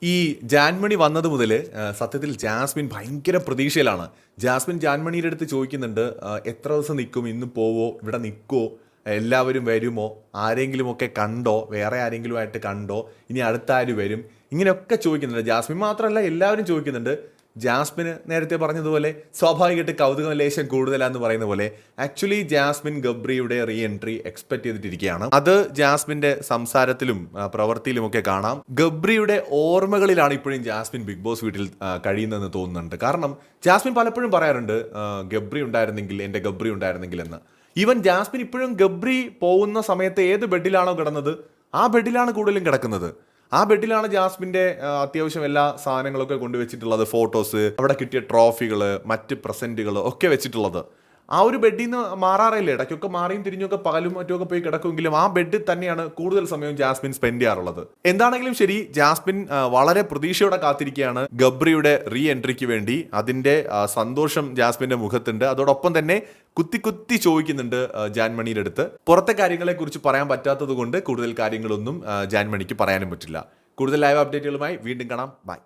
ഈ ജാൻമണി വന്നത് മുതൽ സത്യത്തിൽ ജാസ്മിൻ ഭയങ്കര പ്രതീക്ഷയിലാണ്. ജാസ്മിൻ ജാൻമണിയുടെ അടുത്ത് ചോദിക്കുന്നുണ്ട്, എത്ര ദിവസം നിൽക്കും, ഇന്ന് പോവോ, ഇവിടെ നിൽക്കുമോ, എല്ലാവരും വരുമോ, ആരെങ്കിലുമൊക്കെ കണ്ടോ, വേറെ ആരെങ്കിലുമായിട്ട് കണ്ടോ, ഇനി അടുത്ത ആര് വരും, ഇങ്ങനെയൊക്കെ ചോദിക്കുന്നുണ്ട്. ജാസ്മിൻ മാത്രമല്ല, എല്ലാവരും ചോദിക്കുന്നുണ്ട്. ജാസ്മിന് നേരത്തെ പറഞ്ഞതുപോലെ സ്വാഭാവികമായിട്ട് കൗതുകം ലേശം കൂടുതലാന്ന് പറയുന്ന പോലെ ആക്ച്വലി ജാസ്മിൻ ഗബ്രിയുടെ റീ എൻട്രി എക്സ്പെക്ട് ചെയ്തിട്ടിരിക്കുകയാണ്. അത് ജാസ്മിന്റെ സംസാരത്തിലും പ്രവൃത്തിയിലുമൊക്കെ കാണാം. ഗബ്രിയുടെ ഓർമ്മകളിലാണ് ഇപ്പോഴും ജാസ്മിൻ ബിഗ് ബോസ് വീട്ടിൽ കഴിയുന്നതെന്ന് തോന്നുന്നുണ്ട്. കാരണം ജാസ്മിൻ പലപ്പോഴും പറയാറുണ്ട്, ഗബ്രി ഉണ്ടായിരുന്നെങ്കിൽ, എൻ്റെ ഗബ്രി ഉണ്ടായിരുന്നെങ്കിൽ എന്ന്. ഈവൻ ജാസ്മിൻ ഇപ്പോഴും ഗബ്രി പോകുന്ന സമയത്ത് ഏത് ബെഡിലാണോ കിടന്നത് ആ ബെഡിലാണ് കൂടുതലും കിടക്കുന്നത്. ആ ബെഡിലാണ് ജാസ്മിൻ്റെ അത്യാവശ്യം എല്ലാ സാധനങ്ങളൊക്കെ കൊണ്ടുവച്ചിട്ടുള്ളത്. ഫോട്ടോസ്, അവിടെ കിട്ടിയ ട്രോഫികൾ, മറ്റ് പ്രസൻറ്റുകൾ ഒക്കെ വെച്ചിട്ടുള്ളത്. ആ ഒരു ബെഡിൽ നിന്ന് മാറാറില്ല. ഇടയ്ക്കൊക്കെ മാറിയും തിരിഞ്ഞൊക്കെ പകലും മറ്റുമൊക്കെ പോയി കിടക്കുമെങ്കിലും ആ ബെഡിൽ തന്നെയാണ് കൂടുതൽ സമയം ജാസ്മിൻ സ്പെൻഡ് ചെയ്യാറുള്ളത്. എന്താണെങ്കിലും ശരി, ജാസ്മിൻ വളരെ പ്രതീക്ഷയോടെ കാത്തിരിക്കുകയാണ് ഗബ്രിയുടെ റീ എൻട്രിക്ക് വേണ്ടി. അതിൻ്റെ സന്തോഷം ജാസ്മിൻ്റെ മുഖത്തുണ്ട്. അതോടൊപ്പം തന്നെ കുത്തി കുത്തി ചോദിക്കുന്നുണ്ട് ജാൻമണിയുടെ അടുത്ത്. പുറത്തെ കാര്യങ്ങളെക്കുറിച്ച് പറയാൻ പറ്റാത്തത് കൊണ്ട് കൂടുതൽ കാര്യങ്ങളൊന്നും ജാൻമണിക്ക് പറയാനും പറ്റില്ല. കൂടുതൽ ലൈവ് അപ്ഡേറ്റുകളുമായി വീണ്ടും കാണാം. ബൈ.